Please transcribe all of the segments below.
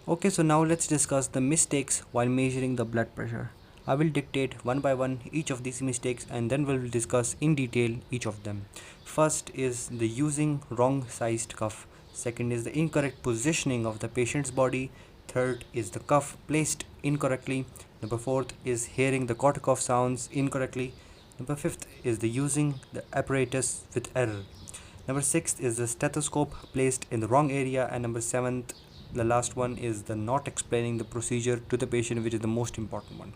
Okay, so now let's discuss the mistakes while measuring the blood pressure. I will dictate one by one each of these mistakes and then we'll discuss in detail each of them. First is the using wrong sized cuff. Second is the incorrect positioning of the patient's body. Third is the cuff placed incorrectly. Number fourth is hearing the corticoff sounds incorrectly. Number fifth is the using the apparatus with error. Number six is the stethoscope placed in the wrong area, and number seventh, the last one, is the not explaining the procedure to the patient, which is the most important one.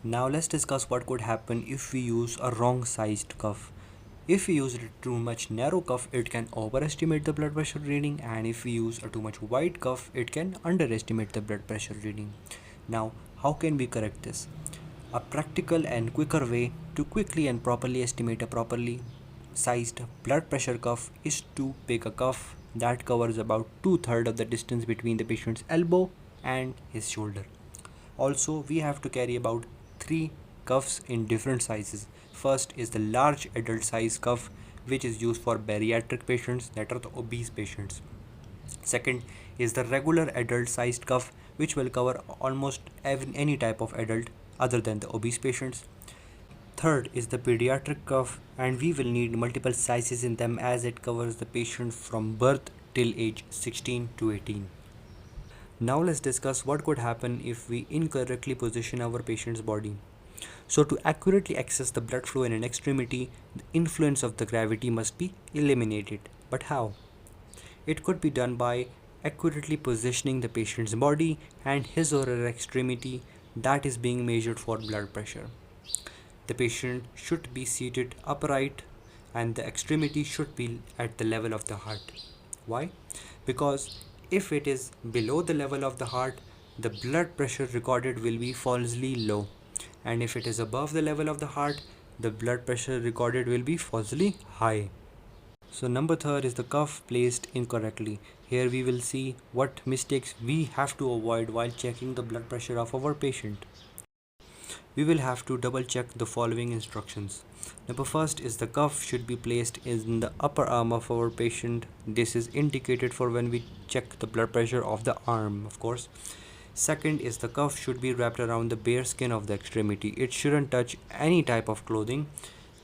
Now let's discuss what could happen if we use a wrong sized cuff. If we use a too much narrow cuff, it can overestimate the blood pressure reading, and if we use a too much wide cuff, it can underestimate the blood pressure reading. Now, how can we correct this? A practical and quicker way to quickly and properly estimate a properly sized blood pressure cuff is to pick a cuff that covers about 2/3 of the distance between the patient's elbow and his shoulder. Also, we have to carry about 3 cuffs in different sizes. First is the large adult size cuff, which is used for bariatric patients, that are the obese patients. Second is the regular adult sized cuff, which will cover almost any type of adult other than the obese patients. Third is the pediatric cuff, and we will need multiple sizes in them as it covers the patient from birth till age 16 to 18. Now let's discuss what could happen if we incorrectly position our patient's body. So to accurately access the blood flow in an extremity, the influence of the gravity must be eliminated. But how? It could be done by accurately positioning the patient's body and his or her extremity that is being measured for blood pressure. The patient should be seated upright and the extremity should be at the level of the heart. Why? Because if it is below the level of the heart, the blood pressure recorded will be falsely low, and if it is above the level of the heart, the blood pressure recorded will be falsely high. So number third is the cuff placed incorrectly. Here we will see what mistakes we have to avoid while checking the blood pressure of our patient. We will have to double check the following instructions. Number first is the cuff should be placed in the upper arm of our patient. This is indicated for when we check the blood pressure of the arm, of course. Second is the cuff should be wrapped around the bare skin of the extremity. It shouldn't touch any type of clothing.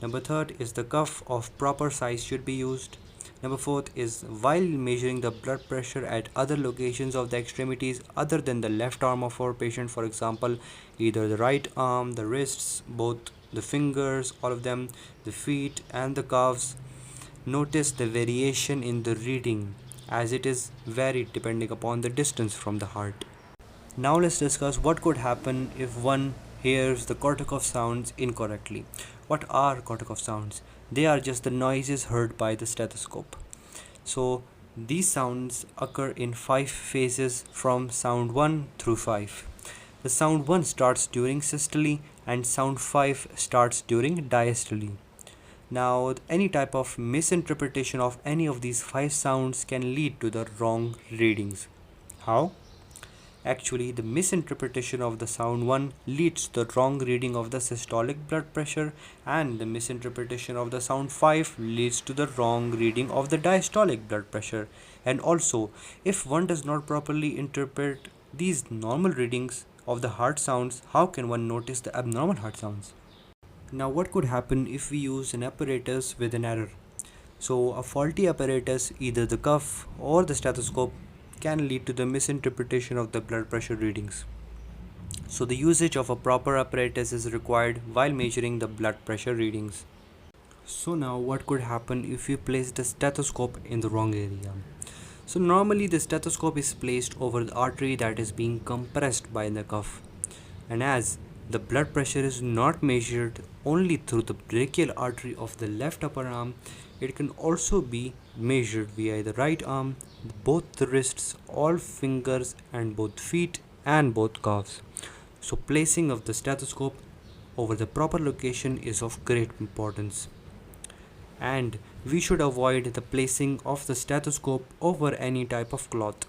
Number third is the cuff of proper size should be used. Number fourth is while measuring the blood pressure at other locations of the extremities other than the left arm of our patient, for example, either the right arm, the wrists, both the fingers, all of them, the feet and the calves, notice the variation in the reading as it is varied depending upon the distance from the heart. Now let's discuss what could happen if one hears the corticoff sounds incorrectly. What are corticoff sounds? They are just the noises heard by the stethoscope. So these sounds occur in 5 phases from sound 1 through 5. The sound 1 starts during systole and sound 5 starts during diastole. Now any type of misinterpretation of any of these 5 sounds can lead to the wrong readings. How? Actually, the misinterpretation of the sound 1 leads to the wrong reading of the systolic blood pressure, and the misinterpretation of the sound 5 leads to the wrong reading of the diastolic blood pressure. And also, if one does not properly interpret these normal readings of the heart sounds, how can one notice the abnormal heart sounds? Now, what could happen if we use an apparatus with an error? So, a faulty apparatus, either the cuff or the stethoscope, can lead to the misinterpretation of the blood pressure readings. So the usage of a proper apparatus is required while measuring the blood pressure readings. So now what could happen if we place the stethoscope in the wrong area? So normally the stethoscope is placed over the artery that is being compressed by the cuff. And as the blood pressure is not measured only through the brachial artery of the left upper arm, it can also be measured via the right arm, both the wrists, all fingers and both feet and both calves. So placing of the stethoscope over the proper location is of great importance. And we should avoid the placing of the stethoscope over any type of cloth.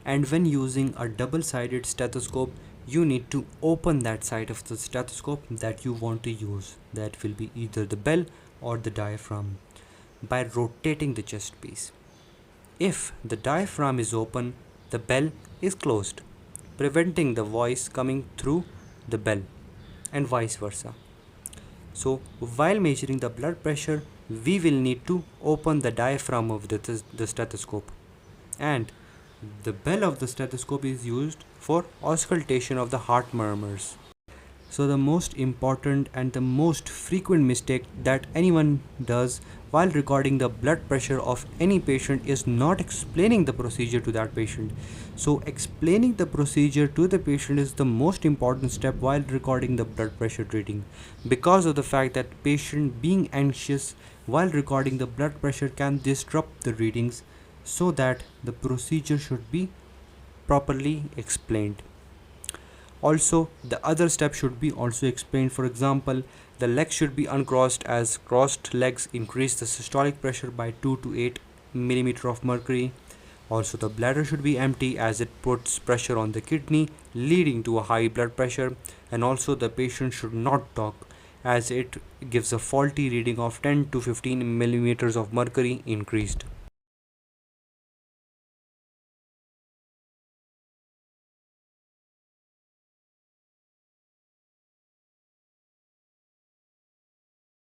And when using a double-sided stethoscope, you need to open that side of the stethoscope that you want to use. That will be either the bell or the diaphragm, by rotating the chest piece. If the diaphragm is open, the bell is closed, preventing the voice coming through the bell, and vice versa. So, while measuring the blood pressure, we will need to open the diaphragm of the stethoscope, and the bell of the stethoscope is used for auscultation of the heart murmurs. So, the most important and the most frequent mistake that anyone does while recording the blood pressure of any patient is not explaining the procedure to that patient. So, explaining the procedure to the patient is the most important step while recording the blood pressure reading, because of the fact that patient being anxious while recording the blood pressure can disrupt the readings, so that the procedure should be properly explained. Also, the other step should be also explained. For example, the legs should be uncrossed, as crossed legs increase the systolic pressure by 2 to 8 millimeter of mercury. Also, the bladder should be empty, as it puts pressure on the kidney, leading to a high blood pressure. And also, the patient should not talk, as it gives a faulty reading of 10 to 15 millimeters of mercury increased.